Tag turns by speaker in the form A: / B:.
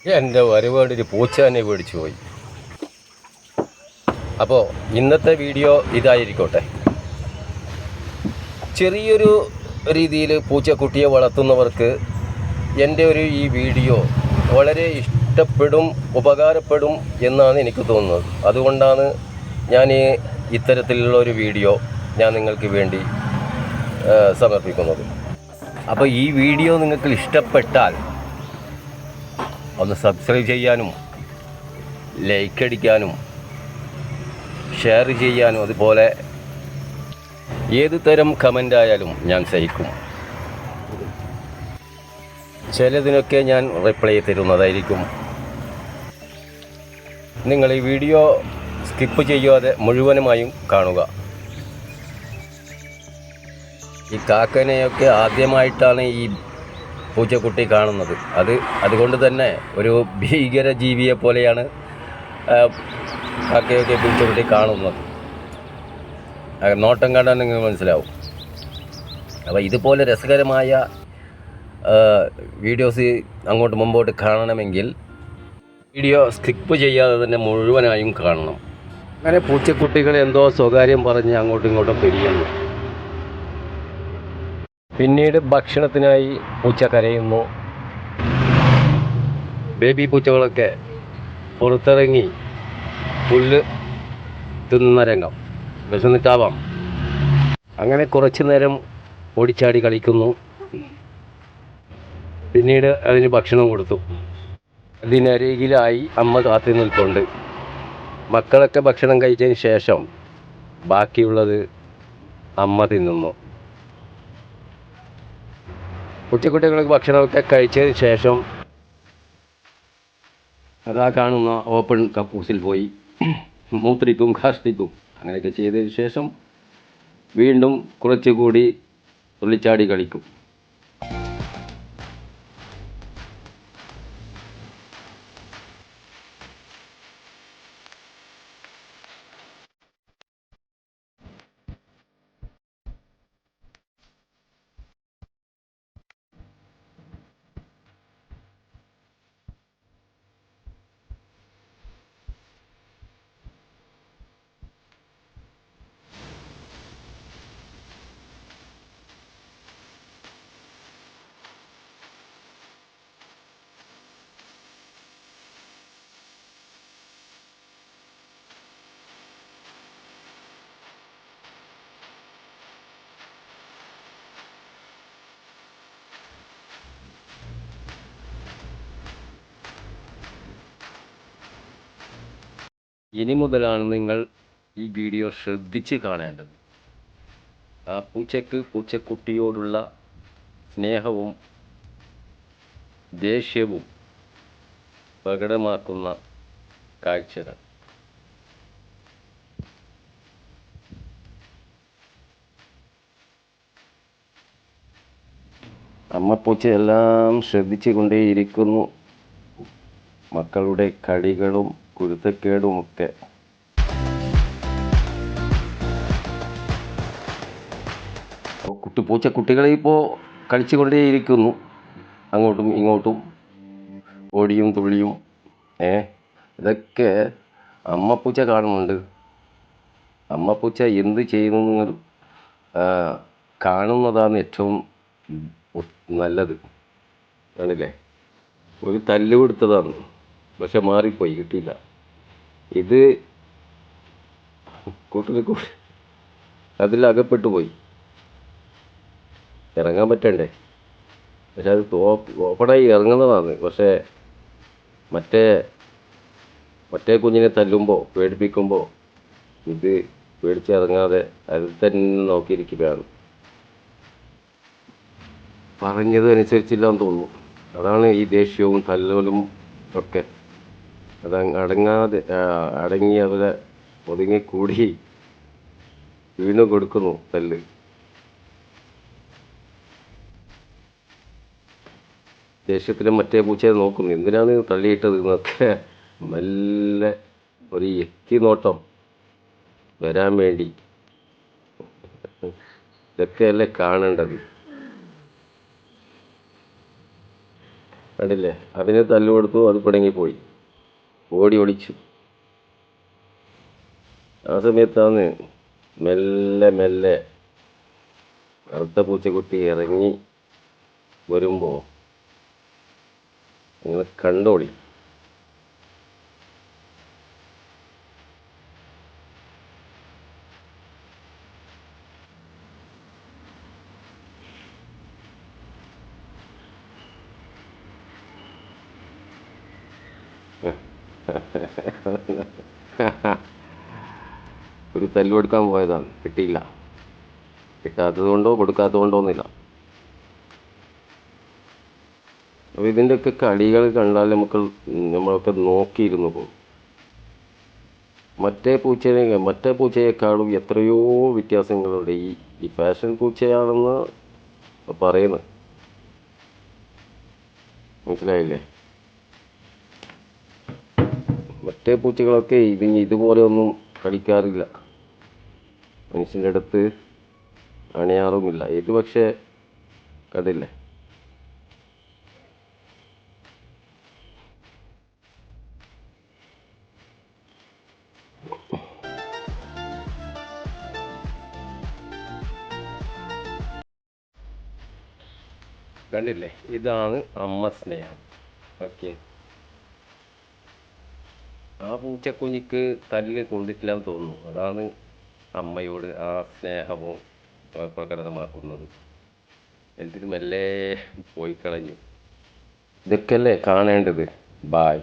A: എൻ്റെ വരവേണ്ടി ഒരു പൂച്ച തന്നെ പേടിച്ചു പോയി. അപ്പോൾ ഇന്നത്തെ വീഡിയോ ഇതായിരിക്കട്ടെ. ചെറിയൊരു രീതിയിൽ പൂച്ചക്കുട്ടിയെ വളർത്തുന്നവർക്ക് എൻ്റെ ഈ വീഡിയോ വളരെ ഇഷ്ടപ്പെടും, ഉപകാരപ്പെടും എന്നാണ് എനിക്ക് തോന്നുന്നത്. അതുകൊണ്ടാണ് ഞാൻ ഇത്തരത്തിലുള്ള ഒരു വീഡിയോ ഞാൻ നിങ്ങൾക്ക് വേണ്ടി സമർപ്പിക്കുന്നത്. അപ്പോൾ ഈ വീഡിയോ നിങ്ങൾക്ക് ഇഷ്ടപ്പെട്ടാൽ ഒന്ന് സബ്സ്ക്രൈബ് ചെയ്യാനും ലൈക്ക് അടിക്കാനും ഷെയർ ചെയ്യാനും അതുപോലെ ഏത് തരം കമൻ്റ് ആയാലും ഞാൻ സഹിക്കും. ചിലതിനൊക്കെ ഞാൻ റിപ്ലൈ തരുന്നതായിരിക്കും. നിങ്ങൾ ഈ വീഡിയോ സ്കിപ്പ് ചെയ്യാതെ മുഴുവനുമായും കാണുക. ഈ കാക്കനെയൊക്കെ ആദ്യമായിട്ടാണ് ഈ പൂച്ചക്കുട്ടി കാണുന്നത്. അതുകൊണ്ട് തന്നെ ഒരു ഭീകര ജീവിയെ പോലെയാണ് കാക്കയൊക്കെ പൂച്ചക്കുട്ടി കാണുന്നത്. നോട്ടം കണ്ടാൽ നിങ്ങൾക്ക് മനസ്സിലാവും. അപ്പോൾ ഇതുപോലെ രസകരമായ വീഡിയോസ് അങ്ങോട്ട് മുമ്പോട്ട് കാണണമെങ്കിൽ വീഡിയോ സ്കിപ്പ് ചെയ്യാതെ തന്നെ മുഴുവനായും കാണണം. അങ്ങനെ പൂച്ചക്കുട്ടികൾ എന്തോ സ്വകാര്യം പറഞ്ഞ് അങ്ങോട്ടും ഇങ്ങോട്ടും പിരിയുന്നു. പിന്നീട് ഭക്ഷണത്തിനായി പൂച്ച കരയുന്നു. ബേബി പൂച്ചകളൊക്കെ പുറത്തിറങ്ങി പുല്ല് തിന്നുന്ന രംഗം. വിശന്നിട്ടാവാം. അങ്ങനെ കുറച്ചു നേരം ഓടിച്ചാടി കളിക്കുന്നു. പിന്നീട് അതിന് ഭക്ഷണം കൊടുത്തു. അതിനരികിലായി അമ്മ കാത്തു നിൽപ്പുണ്ട്. മക്കളൊക്കെ ഭക്ഷണം കഴിച്ചതിന് ശേഷം ബാക്കിയുള്ളത് അമ്മ തിന്നുന്നു. പൂച്ചക്കുട്ടികൾക്ക് ഭക്ഷണമൊക്കെ കഴിച്ചതിന് ശേഷം അതാ കാണുന്ന ഓപ്പൺ കക്കൂസിൽ പോയി മൂത്രിക്കും കാഷ്ടിക്കും. അങ്ങനെയൊക്കെ ചെയ്തതിന് ശേഷം വീണ്ടും കുറച്ചുകൂടി തുള്ളിച്ചാടി കളിക്കും. ഇനി മുതലാണ് നിങ്ങൾ ഈ വീഡിയോ ശ്രദ്ധിച്ച് കാണേണ്ടത്. ആ പൂച്ചക്കുട്ടിയോടുള്ള സ്നേഹവും ദേഷ്യവും പ്രകടമാക്കുന്ന കാഴ്ചകൾ. അമ്മപ്പൂച്ച എല്ലാം ശ്രദ്ധിച്ചു കൊണ്ടേയിരിക്കുന്നു. മക്കളുടെ കളികളും കുരുത്തക്കേടുമൊക്കെ. പൂച്ചക്കുട്ടികളെ ഇപ്പോൾ കളിച്ചു കൊണ്ടേയിരിക്കുന്നു. അങ്ങോട്ടും ഇങ്ങോട്ടും ഓടിയും തുള്ളിയും. ഇതൊക്കെ അമ്മപ്പൂച്ച കാണുന്നുണ്ട്. അമ്മപ്പൂച്ച എന്ത് ചെയ്യുന്നു കാണുന്നതാണ് ഏറ്റവും നല്ലത്. ആണല്ലേ? ഒരു തല്ല് കൊടുത്തതാണ്, പക്ഷെ മാറിപ്പോയി, കിട്ടിയില്ല. ഇത് കൂട്ടിൽ അതിലകപ്പെട്ടു പോയി. ഇറങ്ങാൻ പറ്റണ്ടേ? പക്ഷെ അത് ഓപ്പണായി ഇറങ്ങുന്നതാണ്. പക്ഷേ മറ്റേ കുഞ്ഞിനെ തല്ലുമ്പോൾ പേടിപ്പിക്കുമ്പോൾ ഇത് പേടിച്ചിറങ്ങാതെ അതിൽ തന്നെ നോക്കിയിരിക്കുകയാണ്. പറഞ്ഞത് അനുസരിച്ചില്ലാന്ന് തോന്നുന്നു. അതാണ് ഈ ദേഷ്യവും തല്ലലും ഒക്കെ. അത് അടങ്ങി അവരെ ഒതുങ്ങിക്കൂടി വീണ്ടും കൊടുക്കുന്നു തല്ല്. ദേഷ്യത്തിലും മറ്റേ പൂച്ചയെ നോക്കുന്നു, എന്തിനാണ് തള്ളിയിട്ടത് എന്നൊക്കെ. മെല്ലെ ഒരു എത്തി നോട്ടം വരാൻ വേണ്ടി. ഇതൊക്കെയല്ലേ കാണേണ്ടത്. കണ്ടില്ലേ, അതിന് തല്ലു കൊടുത്തു, അത് പിടങ്ങിപ്പോയി, ഓടി ഒളിച്ചു. ആ സമയത്താണ് മെല്ലെ മെല്ലെ കറുത്ത പൂച്ചക്കുട്ടി ഇറങ്ങി വരുമ്പോൾ നിങ്ങൾ കണ്ടോളി. ഒരു തല്ലു കൊടുക്കാൻ പോയതാണ്, കിട്ടിയില്ല. കിട്ടാത്തത് കൊണ്ടോ കൊടുക്കാത്തത് കൊണ്ടോ ഒന്നുമില്ല. അപ്പോൾ ഇതിൻ്റെയൊക്കെ കളികൾ കണ്ടാൽ നമ്മളൊക്കെ നോക്കിയിരുന്നു പോകും. മറ്റേ പൂച്ചയെക്കാളും എത്രയോ വ്യത്യാസങ്ങളുണ്ട്. ഈ ഫാഷൻ പൂച്ചയാണെന്ന് പറയുന്നത്, മനസ്സിലായില്ലേ? മറ്റേ പൂച്ചകളൊക്കെ ഇതുപോലെ ഒന്നും കളിക്കാറില്ല, മനുഷ്യൻ്റെ അടുത്ത് അണയാറുമില്ല. ഇത് പക്ഷേ കണ്ടില്ലേ, കണ്ടില്ലേ, ഇതാണ് അമ്മ സ്നേഹം. ഓക്കെ, ആ പൂച്ചക്കുഞ്ഞിക്ക് തല്ല് കൊണ്ടിട്ടില്ലെന്ന് തോന്നുന്നു. അതാണ് അമ്മയോട് ആ സ്നേഹവും പ്രകടനമാക്കുന്നത്. എന്തിനു മെല്ലെ പോയി കളഞ്ഞു. ഇതൊക്കെയല്ലേ കാണേണ്ടത്. ബായ്.